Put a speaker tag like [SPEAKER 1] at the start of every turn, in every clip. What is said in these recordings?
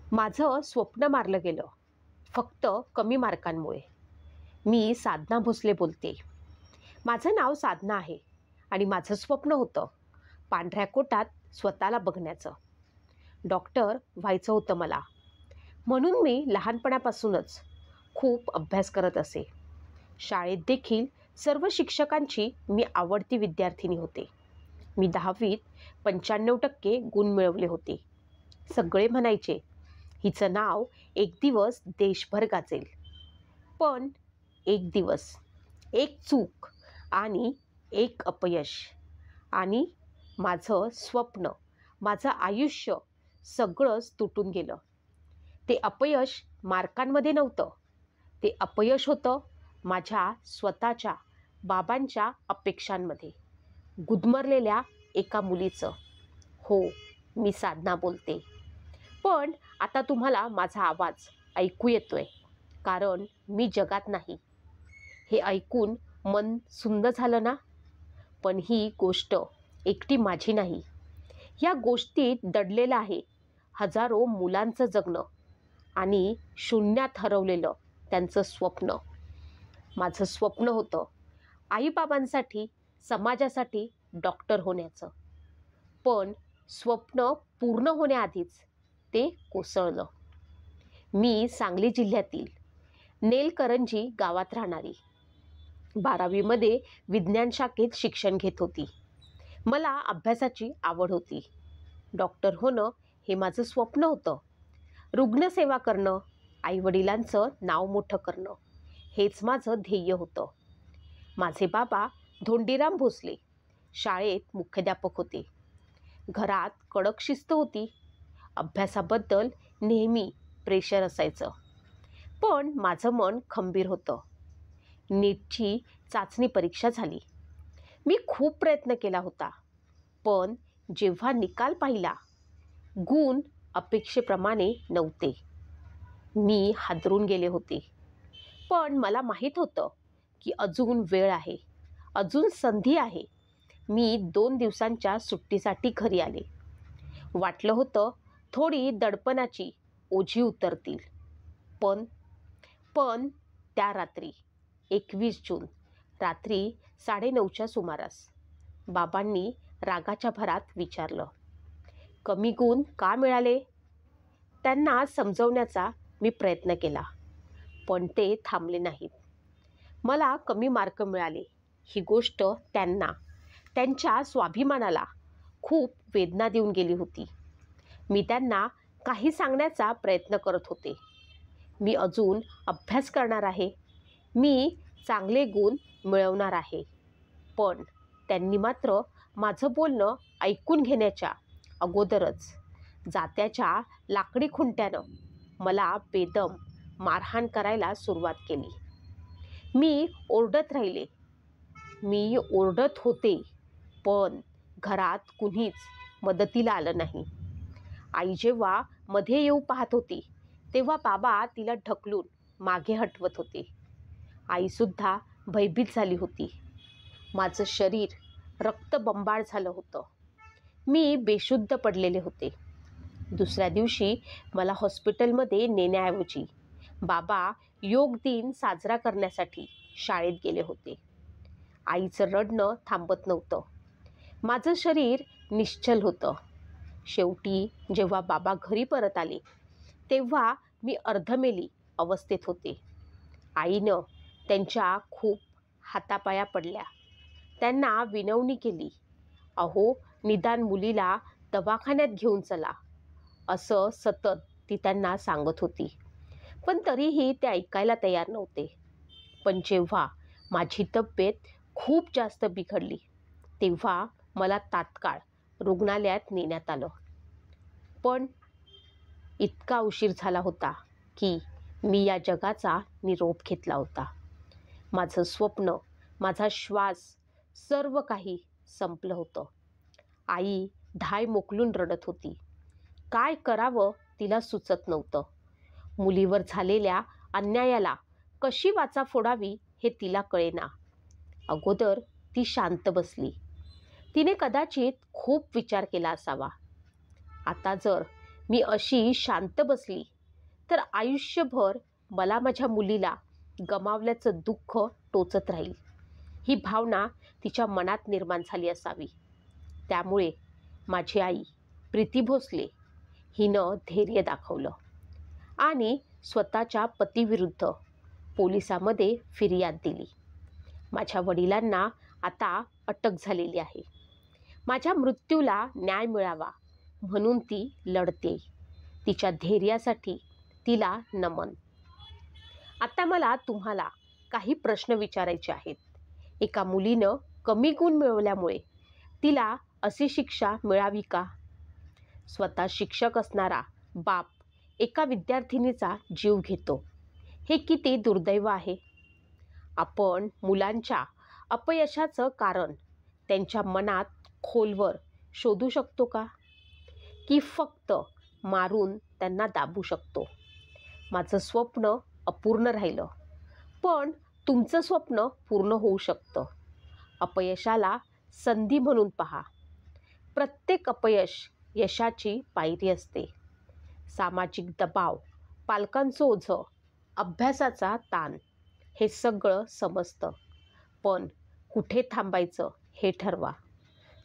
[SPEAKER 1] माझं स्वप्न मारलं गेलं फक्त कमी मार्कांमुळे. मी साधना भोसले बोलते. माझं नाव साधना आहे आणि माझं स्वप्न होतं पांढऱ्या कोटात स्वतःला बघण्याचं. डॉक्टर व्हायचं होतं मला. म्हणून मी लहानपणापासूनच खूप अभ्यास करत असे. शाळेत देखील सर्व शिक्षकांची मी आवडती विद्यार्थिनी होते. मी 10वीत 95% गुण मिळवले होते. सगळे म्हणायचे, हिचं नाव एक दिवस देशभर गाजेल. पण एक दिवस, एक चूक आणि एक अपयश आणि माझं स्वप्न, माझं आयुष्य सगळंच तुटून गेलं. ते अपयश मार्कांमध्ये नव्हतं. ते अपयश होतं माझ्या स्वतःच्या बाबांच्या अपेक्षांमध्ये. गुदमरलेल्या एका मुलीचं. हो, मी साधना बोलते. पण आता तुम्हाला माझा आवाज ऐकू येतोय कारण मी जगात नाही. हे ऐकून मन सुंद झालं ना? पण ही गोष्ट एकटी माझी नाही. या गोष्टीत दडलेलं आहे हजारो मुलांचं जगणं आणि शून्यात हरवलेलं त्यांचं स्वप्न. माझं स्वप्न होतं आईबाबांसाठी, समाजासाठी डॉक्टर होण्याचं. पण स्वप्न पूर्ण होण्याआधीच ते कोसळलं. मी सांगली जिल्ह्यातील नेलकरंजी गावात राहणारी. 12वीमध्ये विज्ञान शाखेत शिक्षण घेत होती. मला अभ्यासाची आवड होती. डॉक्टर होणं हे माझं स्वप्न होतं. रुग्णसेवा करणं, आईवडिलांचं नाव मोठं करणं हेच माझं ध्येय होतं. माझे बाबा धोंडीराम भोसले शाळेत मुख्याध्यापक होते. घरात कडक शिस्त होती. अभ्यासाबद्दल नेहमी प्रेशर असायचं. पण माझं मन खंबीर होतं. नीटची चाचणी परीक्षा झाली. मी खूप प्रयत्न केला होता. पण जेव्हा निकाल पाहिला, गुण अपेक्षेप्रमाणे नव्हते. मी हादरून गेले होते. पण मला माहीत होतं की अजून वेळ आहे, अजून संधी आहे. मी 2 दिवसांच्या सुट्टीसाठी घरी आले. वाटलं होतं थोडी दडपणाची ओझी उतरतील. पण त्या रात्री 21 जून रात्री 9:30च्या सुमारास बाबांनी रागाच्या भरात विचारलं, कमी गुण का मिळाले? त्यांना समजवण्याचा मी प्रयत्न केला, पण ते थांबले नाहीत. मला कमी मार्क मिळाले ही गोष्ट त्यांना, त्यांच्या स्वाभिमानाला खूप वेदना देऊन गेली होती. मी त्यांना काही सांगण्याचा प्रयत्न करत होते. मी अजून अभ्यास करणार आहे. मी चांगले गुण मिळवणार आहे. पण त्यांनी मात्र माझं बोलणं ऐकून घेण्याच्या अगोदरच जात्याच्या लाकडी खुंट्यानं मला बेदम मारहाण करायला सुरुवात केली. मी ओरडत राहिले. मी ओरडत होते, पण घरात कुणीच मदतीला आलं नाही. आई जेव्हा मध्ये येऊ पाहत होती, तेव्हा बाबा तिला ढकलून मागे हटवत होते. आईसुद्धा भयभीत झाली होती. माझं शरीर रक्तबंबाळ झालं होतं. मी बेशुद्ध पडलेले होते. दुसऱ्या दिवशी मला हॉस्पिटलमध्ये नेण्याऐवजी बाबा योग दिन साजरा करण्यासाठी शाळेत गेले होते. आईचं रडणं थांबत नव्हतं. माझं शरीर निश्चल होतं. शेवटी जेव्हा बाबा घरी परत आले, तेव्हा मी अर्धमेली अवस्थेत होते. आईनं त्यांच्या खूप हातापाया पडल्या. त्यांना विनवणी केली. अहो, निदान मुलीला दवाखान्यात घेऊन चला, असं सतत ती त्यांना सांगत होती. पण तरीही ते ऐकायला तयार नव्हते. पण जेव्हा माझी तब्येत खूप जास्त बिघडली, तेव्हा मला तात्काळ रुग्णालयात नेण्यात आलं. पण इतका उशीर झाला होता की मी या जगाचा निरोप घेतला होता. माझं स्वप्न, माझा श्वास, सर्व काही संपलं होतं. आई धाय मोकलून रडत होती. काय करावं तिला सुचत नव्हतं. मुलीवर झालेल्या अन्यायाला कशी वाचा फोडावी हे तिला कळेना. अगोदर ती शांत बसली. तिने कदाचित खूप विचार केला असावा. आता जर मी अशी शांत बसली तर आयुष्यभर मला माझ्या मुलीला गमावल्याचं दुःख टोचत राहील, ही भावना तिच्या मनात निर्माण झाली असावी. त्यामुळे माझी आई प्रीती भोसले हिनं धैर्य दाखवलं आणि स्वतःच्या पतीविरुद्ध पोलिसामध्ये फिर्याद दिली. माझ्या वडिलांना आता अटक झालेली आहे. माझ्या मृत्यूला न्याय मिळावा म्हणून ती लढते. तिच्या धैर्यासाठी तिला नमन. आता मला तुम्हाला काही प्रश्न विचारायचे आहेत. एका मुलीनं कमी गुण मिळवल्यामुळे तिला अशी शिक्षा मिळावी का? स्वतः शिक्षक असणारा बाप एका विद्यार्थिनीचा जीव घेतो, हे किती दुर्दैव आहे. आपण मुलांच्या अपयशाचं कारण त्यांच्या मनात खोलवर शोधू शकतो का, की फक्त मारून त्यांना दाबू शकतो? माझं स्वप्न अपूर्ण राहिलं, पण तुमचं स्वप्न पूर्ण होऊ शकतं. अपयशाला संधी म्हणून पहा. प्रत्येक अपयश यशाची पायरी असते. सामाजिक दबाव, पालकांचं ओझं, अभ्यासाचा ताण हे सगळं समजतं, पण कुठे थांबायचं हे ठरवा.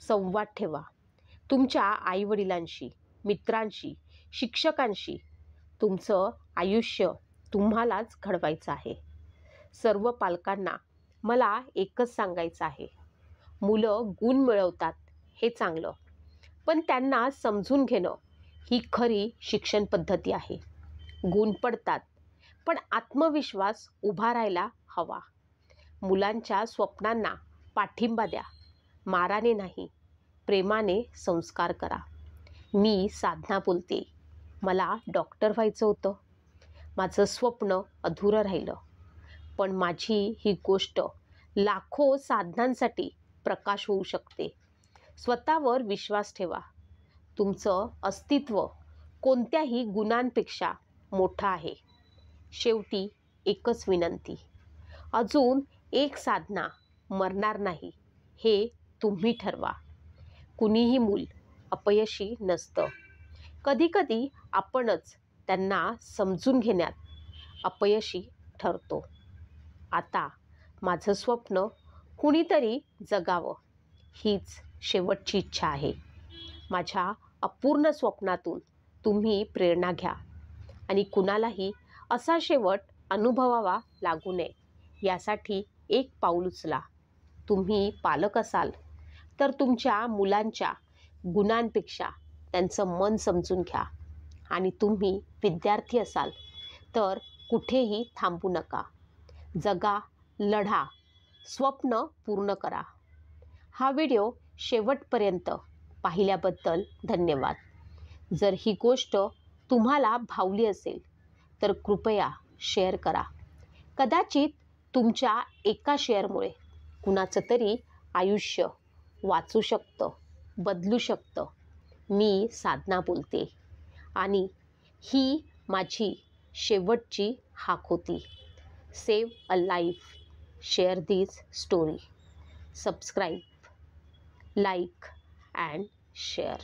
[SPEAKER 1] संवाद ठेवा तुमच्या आईवडिलांशी, मित्रांशी, शिक्षकांशी. तुमचं आयुष्य तुम्हालाच घडवायचं आहे. सर्व पालकांना मला एकच सांगायचं आहे, मुलं गुण मिळवतात हे चांगलं, पण त्यांना समजून घेणं ही खरी शिक्षण पद्धती आहे. गुण पडतात, पण आत्मविश्वास उभा राहायला हवा. मुलांच्या स्वप्नांना पाठिंबा द्या. माराने नाही, प्रेमाने संस्कार करा. मी साधना बोलते. मला डॉक्टर व्हायचं होतं. माझं स्वप्न अधुरं राहिलं, पण माझी ही गोष्ट लाखो साधनांसाठी प्रकाश होऊ शकते. स्वतःवर विश्वास ठेवा. तुमचं अस्तित्व कोणत्याही गुणांपेक्षा मोठं आहे. शेवटी एकच विनंती, अजून एक साधना मरणार नाही हे तुम्ही ठरवा. कुणीही मूल अपयशी नसतं. कधीकधी आपणच त्यांना समजून घेण्यात अपयशी ठरतो. आता माझं स्वप्न कुणीतरी जगावं हीच शेवटची इच्छा आहे. माझ्या अपूर्ण स्वप्नातून तुम्ही प्रेरणा घ्या आणि कुणालाही असा शेवट अनुभवावा लागू नये यासाठी एक पाऊल उचला. तुम्ही पालक असाल तर तुमच्या मुलांच्या गुणांपेक्षा त्यांचं मन समजून घ्या, आणि तुम्ही विद्यार्थी असाल तर कुठेही थांबू नका. जगा, लढा, स्वप्न पूर्ण करा. हा व्हिडिओ शेवटपर्यंत पाहिल्याबद्दल धन्यवाद. जर ही गोष्ट तुम्हाला भावली असेल तर कृपया शेअर करा. कदाचित तुमच्या एका शेअरमुळे कुणाचं तरी आयुष्य वाचू शकतं, बदलू शकतं. मी साधना बोलते आणि ही माझी शेवटची हाक होती. Save a life, share this story. Subscribe, like and share.